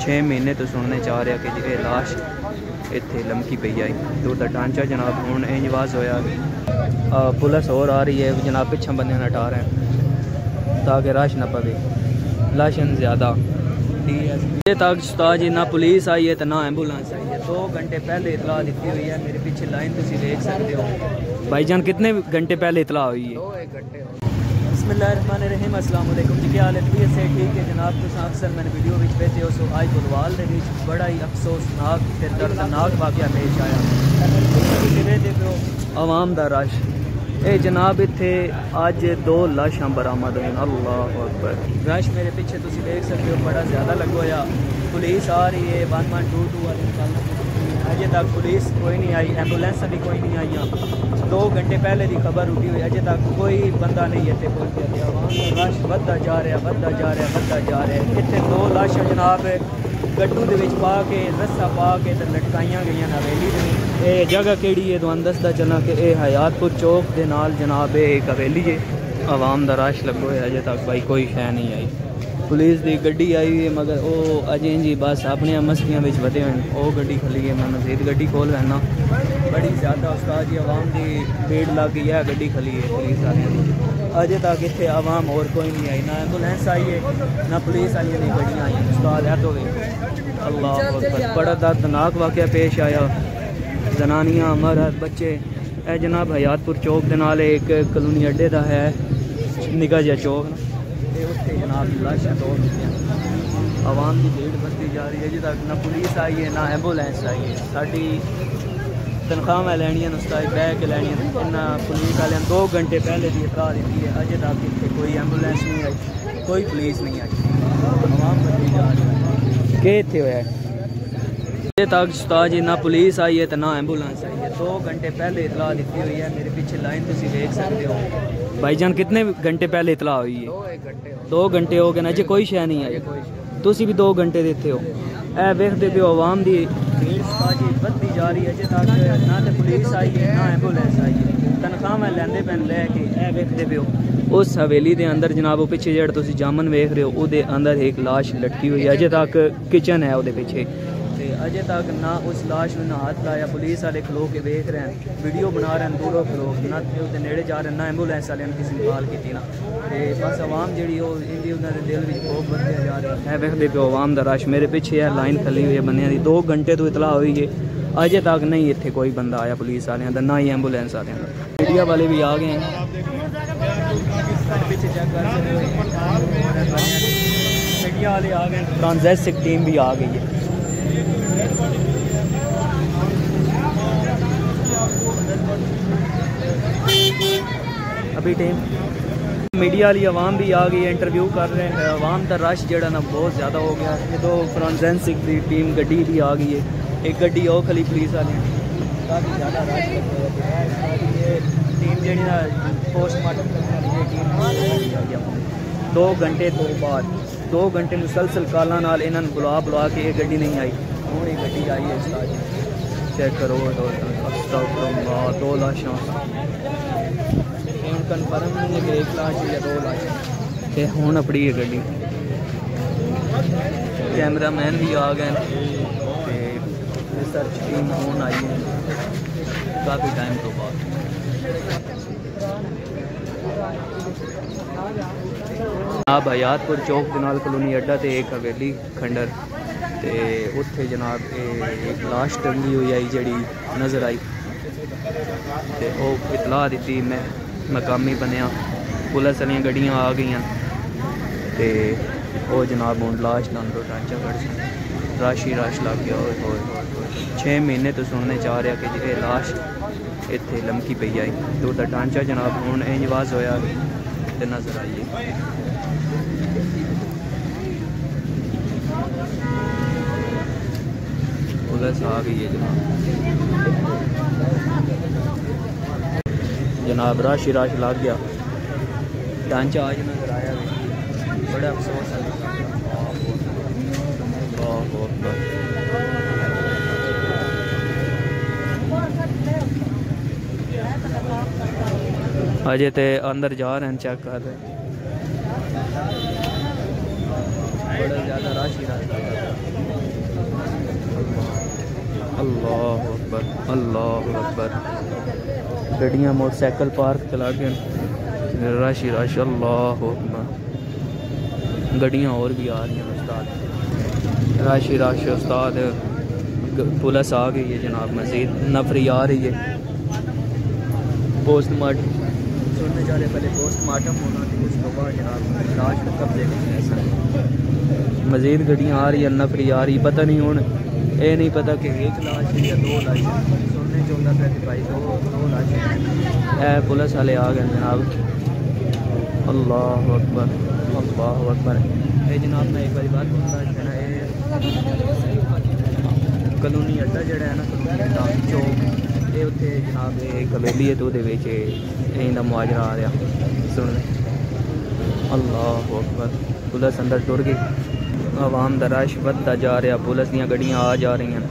6 महीने तो सुनने चाह रहा कि ये लाश इत्थे लमकी पई आई तो उसका ढांचा जनाब हूँ इंज वाज होया। पुलिस और आ रही है जनाब, पिछा बंदे हटा रहे हैं ताकि रश ना पवे, लाशन ज़्यादा तक उस्ताद जी ना पुलिस आई है तो ना एम्बुलेंस आई है। 2 घंटे पहले इतला दी हुई है, मेरे पीछे लाइन तुम देख सकते हो। भाईजान कितने घंटे पहले इतला हुई है? 2-1 घंटे। बिस्मिल्लाहिर्रहमानिर्रहीम, अस्सलाम वालेकुम जी, क्या हाल है? तबीयत से ठीक है जनाब? तो अक्सर मैंने वीडियो में कहते हो सो आज बुलवाल के बीच बड़ा ही अफसोसनाक ते दर्दनाक वाक़या पेश आया। आवाम दा रश ए जनाब, इत्थे अज 2 लाशां बरामद हुई। अल्लाह अकबर। रश मेरे पीछे तुम देख सकते हो बड़ा ज़्यादा लगा होया। पुलिस आ रही है 1122 वाली, अजे तक पुलिस कोई नहीं आई, एम्बुलेंस भी कोई नहीं आई। 2 घंटे पहले की खबर उठी हुई, अजे तक कोई बंदा नहीं इतने पहुँचा। रश बढ़ता जा रहा बढ़ता जा रहा बढ़ता जा रहा। इतने 2 लाशां जनाब गड्डू दे विच पा के रस्सा पा के तो लटकाइया गई हवेली। ये जगह केड़ी है तो दसदा चला कि यह हयातपुर चौक के नाल जनाब एक हवेली है। आवाम दा रश लगो है, अजे तक भाई कोई शै नहीं आई। पुलिस की गड्डी आई हुई है मगर वो अजें जी बस अपने मस्तियां में वधे हुए। वो गड्डी खली है, मैं मजीद गड्डी खोल लेना। बड़ी ज़्यादा उस्ताद जी आवाम की भीड़ लग गई है, गड्डी खली है पुलिस वाले। अजे तक इतने आवाम और कोई नहीं आई, ना एम्बुलेंस आई है ना पुलिस आई है, नहीं गड्डियाँ आई उस्ताद है। तो अल्लाह बड़ा दर्दनाक वाक़या पेश आया। जनानियाँ मर्द बच्चे ए जनाब हयातपुर चौक के नाल एक कलोनी अड्डे का है निका जहा चौक ना, उत्थे जनाब लाशां तोड़ दित्तियां। आवाम की भीड़ बढ़ती जा रही है, अजे तक ना पुलिस आई है ना एम्बुलेंस आई है। साड़ी तनख्वाह लैनियां उस्ताद बह के लैनियां, इन्ना पुलिस वाले 2 घंटे पहले की इतला दी है, अजे तक इतने कोई एम्बुलेंस नहीं आई, कोई पुलिस नहीं आई। आवाम बढ़ती जा रही है कि इतने होया अजे तक उस्ताद जी ना पुलिस आई है तो ना एम्बुलेंस आई है। 2 घंटे पहले इतला दी हुई है, मेरे पीछे लाइन तुम देख सकते हो। भाईजान कितने घंटे पहले इतला हुई है? 2 घंटे हो गए ना, अजे कोई शै नहीं आई। तुसी भी 2 घंटे देते हो। ए वेखते पे आवाम की भीड़ बढ़ती जा रही है, अजे तक ना तो पुलिस आई है ना एम्बुलेंस आई है। तनख्वाह लैंदे पैन लैके ए वेखते पे हो। उस हवेली के अंदर जनाब वो पिछे जो तुम जामन वेख रहे हो वो अंदर एक लाश लटकी हुई है। अजे तक किचन है वो पिछे, अजे तक ना उस लाश में ना हाथ लाया। पुलिस वाले खलो के वेख रहे हैं, वीडियो बना रहे हैं दूरों खलो, ना नेड़े जा रहे हैं, ना एम्बुलेंस वाले ने किसी कॉल की ना। बस आवाम जी इंजी उन्होंने दिल में खूब बढ़ते जा रहे हैं। वेखते पे आवाम का रश मेरे पीछे है, लाइन खली हुई है बंदियां की। 2 घंटे तो इतला हुई है, अजे तक नहीं इतने कोई बंदा आया पुलिस वाले का, ना ही एम्बुलेंस वाले का। मीडिया वाले भी आ गए हैं, पीछे चेक कर मीडिया वाले आ गए, ट्रांसजेक्ट टीम भी आ गई है। अभी टाइम मीडिया वाली आवाम भी आ गई है, इंटरव्यू कर रहे हैं। आवाम का रश जड़ा ना बहुत ज़्यादा हो गया है। तो फोरेंसिक की टीम गड्डी भी आ गई है, एक गड्डी और खली पुलिस वाली, काफ़ी ज़्यादा रश टीम जी पोस्टमार्टम करने वाली टीम 2 घंटे तो बाद 2 घंटे मुसलसल काला नाल इन्होंने बुला के एक गड्डी नहीं आई। हूँ एक गड्डी आई है उस्ताद जी, चेक करो। 2 लाशां कन्फर्म नहीं है कि 1 लाश या 2 लाश है। हूँ अपनी है गड्डी, कैमरा मैन भी आ गए, रिसर्च टीम हूँ आई है काफ़ी टाइम तो बाद। जनाब हयातपुर चौक के नाल कलोनी अड्डा ते एक हवेली खंडर ते उत्थे जनाब एक लाश टंगी हुई आई जड़ी नज़र आई ते वो इतला दी। मैं मकामी बनया, पुलिस वाली गड्डियाँ आ गई ते वो जनाब हूँ लाश का अंदरों ढांचा कड़ रश ही रश लग गया। 6 महीने तो सुनने चाह रहा कि ये लाश इत्थे लमकी पई आई तो उसका ढांचा जनाब हूँ इंज वाज होया ते नज़र आई है। पुलिस आ गई है जनाब रश ही रश लग गया, ढांचा आज नजर आया। बड़ा अफसोस है। अजे तो अंदर जा रहे हैं, चेक कर रहे हैं, बड़ा ज़्यादा रश ही रश। अल्लाह अकबर, अल्लाह अकबर। गड्डियाँ मोटरसाइकिल पार्क चला के रश ही रश, अल्लाह अकबर। गड्डियाँ और भी आ रही हैं उस्ताद, रश ही रश उस्ताद। पुलिस आ गई है जनाब, मज़ीद नफरी आ रही है। पोस्टमार्टम सुनने जा रहे, पहले पोस्टमार्टम होना थी, उसके बाद जनाब लाश को कब्जे में ऐसा। मज़ीद गड्डियाँ आ रही है, नफरी आ रही, पता नहीं हूँ ये नहीं पता कि एक लाश है या दो लाश है। सुनने चाहता था कि भाई दो लाश है। पुलिस वाले आ गए जनाब। अल्लाह अकबर, अल्लाह अकबर। ये जनाब मैं एक बार बात बोलता है, कलोनी अड्डा जड़ा है ना, कलोनी अड्डा चौक, ये उत्थे जनाब एक हवेली है, तो इंदा मुआजरा आ रहा सुन। अल्लाह अकबर। पुलिस अंदर टुर गई, आवाम दा रश बढ़ता जा रहा, पुलिस दी गड्डियाँ आ जा रही हैं।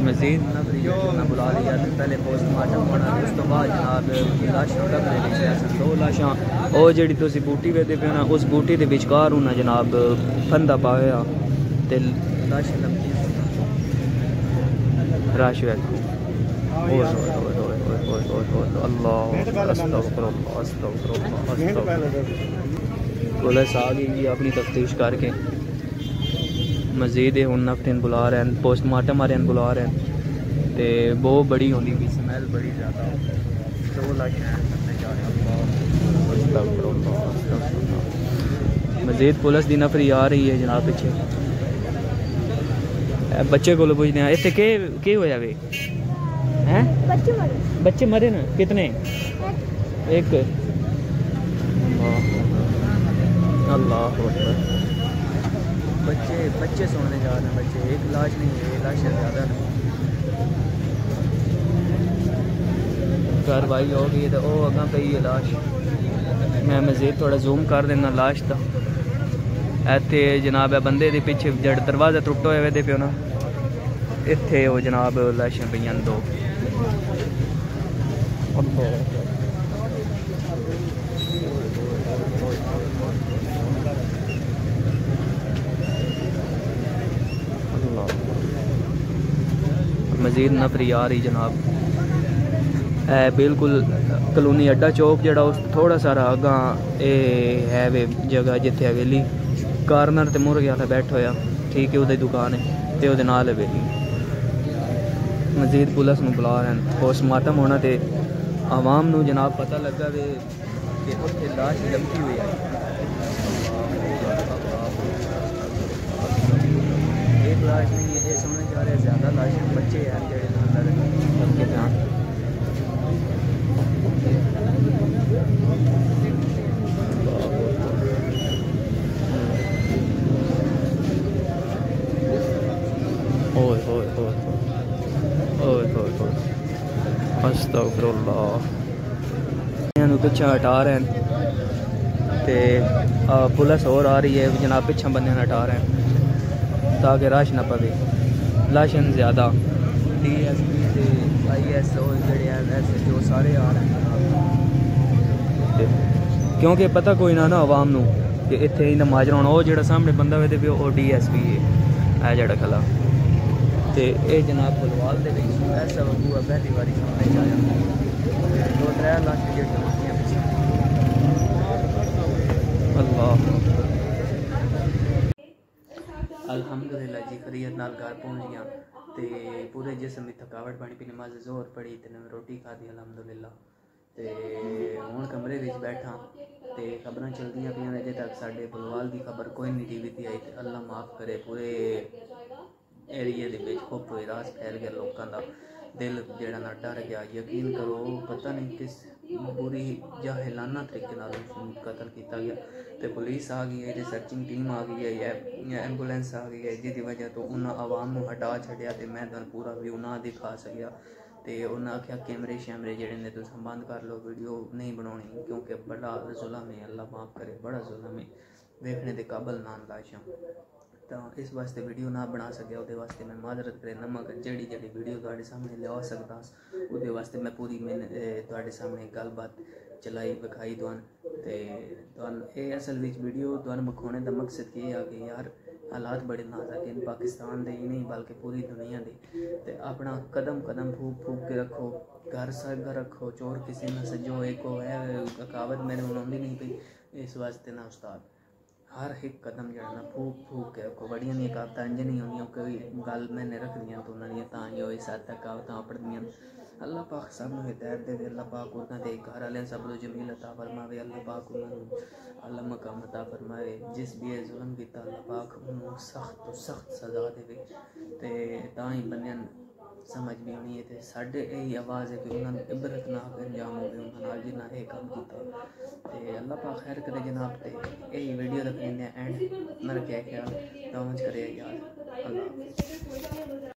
मज़ीद ना बुला लिया, पहले पोस्टमार्टम होना, उस तो बाद जनाब लाशां कब्जे विच, दो लाशां और जिहड़ी तुसीं बूटी वेखदे पे ना, उस बूटी दे विचकार होना जनाब फंदा पाया ते लाशां लंबियां रश वेखो। अल्लाह अस्तगफिरुल्लाह, अस्तगफिरुल्लाह, अस्तगफिरुल्लाह। पुलिस आ गई अपनी तफ्तीश करके। मज़ीद हूँ नफरिन बुला रहे हैं, पोस्टमार्टम वाले बुला रहे हैं, तो बहुत बड़ी होती भी स्मैल बड़ी ज़्यादा। दो लाशां मज़ीद पुलिस की नफरी आ रही है जनाब पिछे। बच्चे को पूछने इतने के होया वे हैं? बच्चे मरे ना कितने? एक। अल्लाह अकबर। बच्चे सोने जा रहे हैं, बच्चे, एक लाश नहीं है, लाशें ज़्यादा नहीं। कार्रवाई हो गई तो वो अगर पई है लाश। मैं मज़ीद थोड़ा जूम कर देना लाश का। इत्थे जनाब बंदे के पिछे जड़ दरवाज़ा टुट होए दे पियो ना, इत्थे वो जनाब लाशां पईयां दो। मज़ीद नफरी आ रही जनाब। बिल्कुल कलोनी अड्डा चौक जड़ा उस थोड़ा सारा अगा है वे जगह जिथे हवेली कार्नर ते मुर्गे वाला बैठा होया, ठीक है, उहदी दुकान है तो उहदे नाल हवेली। मज़ीद पुलिस नूं बुला रहे हैं, पोस्टमार्टम होना तो आवाम नूं जनाब पता लगा वे कि उत्थे लाश लंबी हुई है। एक लाश नहीं है, ये समझ जा रहे ज़्यादा लाशें बच्चे हैं जड़े अंदर लंबे ध्यान। अस्तगफिरुल्लाह। पिछा हटा रहे हैं तो पुलिस और आ रही है जनाब, पिछा बंदे हटा रहे हैं ताकि रश ना पवे। लाशन ज़्यादा DSP से ISO जड़े SHO सारे आ रहे हैं, क्योंकि पता कोई ना आवाम नूं कि इत्थे इंदा माजरा होना। वो जो सामने बंदा वे पे वो DSP है जड़ा खला। तो ये जनाब बुलवाल दे ऐसा हुआ पहली बारी सामने आया, 2-3 लाख पिछले। अल्लाह अल्हम्दुलिल्लाह जी, खरीत नाल घर पहुँच गया तो पूरे जिसम की थकावट बनी पी, नमाज जोर पढ़ी तो रोटी खाधी अल्हम्दुलिल्लाह। तो हुण कमरे विच बैठा तो खबरां चलदियां पियां, अजे तक साडे बुलवाल की खबर कोई नहीं TV ते आई। तो अल्लाह माफ़ करे, पूरे एरिए दे विच खुफ रास फैल गया, लोगों का दिल जेड़ा ना डर गया। यकीन करो पता नहीं किस बुरी जाहिलाना तरीके नाल कतल किया गया। तो पुलिस आ गई है, सर्चिंग टीम आ गई है, एंबूलेंस आ गई है, जिसकी वजह तो उन्हें आवाम को हटा छड़िया। तो मैं तुहानू पूरा व्यू ना दिखा सकिया। तो उन्हें आख्या कैमरे शैमरे जेडे ने तुम बंद कर लो, वीडियो नहीं बनानी, क्योंकि बड़ा जुल्म है, अल्लाह माफ़ करे, बड़ा जुल्म है, देखने के काबल ना लाशां। तो इस वास्ते वीडियो ना बना सकिया, वो वास्ते मैं माजरत करे न, मगर जी वीडियो थोड़े सामने लिया सकता वो वास्ते मैं पूरी थोड़े सामने गलबात चलाई विखाई तुहान। तो ये असल वीडियो तुहानू विखाने का मकसद ये है कि यार हालात बड़े नाजुक हैं पाकिस्तान दे ही नहीं बल्कि पूरी दुनिया दे। ते अपना कदम कदम फूक फूक के रखो, घर सग रखो, चोर किसी न सजो। एक वो है कहावत मेरे आती नहीं पई, इस वास्ते ना उस्ताद हर एक कदम जो है ना फूक फूक के रखो। बड़ियां दी कहावत इंज नहीं होंदियां, कोई गल मैंने रख दियां तो उन्होंने तां ही इस हद तक कहावतां पढ़दियां। अल्लाह पाक सब नूं हिदायत दे, अल्लाह पाक उन्हां दे घर वाले सब नूं जमील अता फरमावे, अल्लाह पाक उन्होंने आला मकाम अता फरमावे। जिस भी जुल्म किया अल्लाह पाक उन्होंने सख्त तो सख्त सज़ा देवे। ते तां ही बंदियां समझ भी आनी है। तो साढ़े यही आवाज़ है कि उन्होंने इबरतनाक अंजाम हो गए उन्होंने जिन्ना ये काम किया। तो अल्लाह पाक खैर करे जनाब। तो यही वीडियो तक एंड मेरा क्या ख्याल डाउन करे यार। अल्लाह